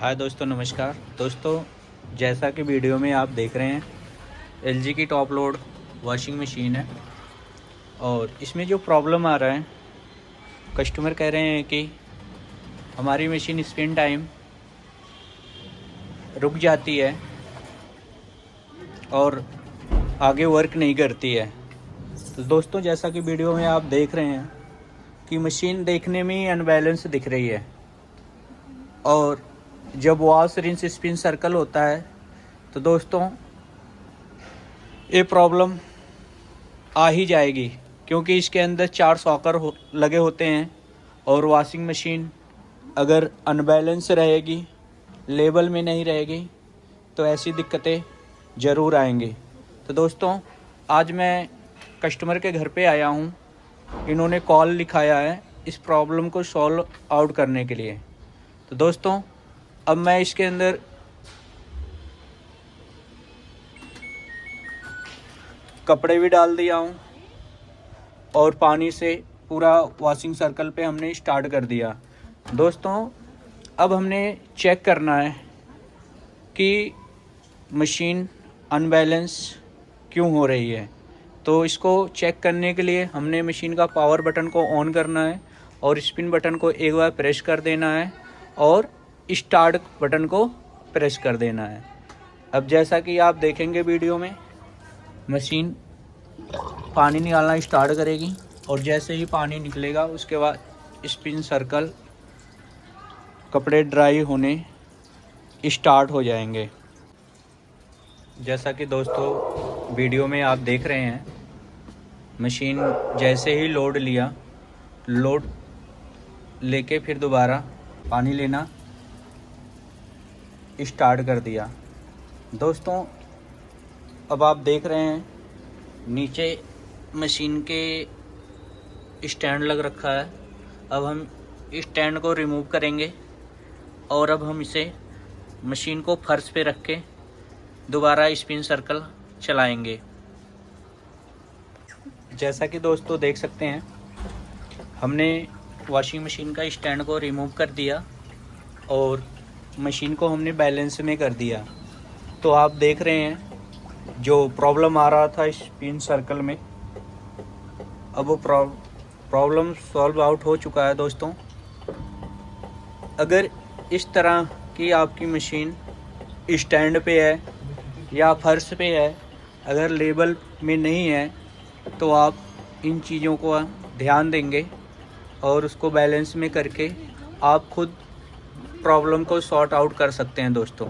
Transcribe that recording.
हाय दोस्तों, नमस्कार दोस्तों। जैसा कि वीडियो में आप देख रहे हैं, एलजी की टॉप लोड वॉशिंग मशीन है और इसमें जो प्रॉब्लम आ रहा है, कस्टमर कह रहे हैं कि हमारी मशीन स्पिन टाइम रुक जाती है और आगे वर्क नहीं करती है। तो दोस्तों, जैसा कि वीडियो में आप देख रहे हैं कि मशीन देखने में ही अनबैलेंस दिख रही है और जब वॉश रिंस स्पिन सर्कल होता है तो दोस्तों ये प्रॉब्लम आ ही जाएगी, क्योंकि इसके अंदर 4 सॉकर लगे होते हैं और वॉशिंग मशीन अगर अनबैलेंस रहेगी, लेवल में नहीं रहेगी, तो ऐसी दिक्कतें ज़रूर आएंगी। तो दोस्तों, आज मैं कस्टमर के घर पे आया हूँ। इन्होंने कॉल लिखाया है इस प्रॉब्लम को सॉल्व आउट करने के लिए। तो दोस्तों, अब मैं इसके अंदर कपड़े भी डाल दिया हूँ और पानी से पूरा वॉशिंग सर्कल पे हमने स्टार्ट कर दिया। दोस्तों, अब हमने चेक करना है कि मशीन अनबैलेंस क्यों हो रही है। तो इसको चेक करने के लिए हमने मशीन का पावर बटन को ऑन करना है और स्पिन बटन को एक बार प्रेस कर देना है और स्टार्ट बटन को प्रेस कर देना है। अब जैसा कि आप देखेंगे वीडियो में, मशीन पानी निकालना स्टार्ट करेगी और जैसे ही पानी निकलेगा उसके बाद स्पिन सर्कल कपड़े ड्राई होने स्टार्ट हो जाएंगे। जैसा कि दोस्तों वीडियो में आप देख रहे हैं, मशीन जैसे ही लोड लेके फिर दोबारा पानी लेना स्टार्ट कर दिया। दोस्तों, अब आप देख रहे हैं नीचे मशीन के स्टैंड लग रखा है। अब हम स्टैंड को रिमूव करेंगे और अब हम इसे मशीन को फर्श पे रख के दोबारा स्पिन सर्कल चलाएंगे। जैसा कि दोस्तों देख सकते हैं, हमने वॉशिंग मशीन का स्टैंड को रिमूव कर दिया और मशीन को हमने बैलेंस में कर दिया। तो आप देख रहे हैं जो प्रॉब्लम आ रहा था स्पिन सर्कल में, अब वो प्रॉब्लम सॉल्व आउट हो चुका है। दोस्तों, अगर इस तरह की आपकी मशीन स्टैंड पे है या फर्श पे है, अगर लेवल में नहीं है, तो आप इन चीज़ों को ध्यान देंगे और उसको बैलेंस में करके आप खुद प्रॉब्लम को सॉर्ट आउट कर सकते हैं। दोस्तों,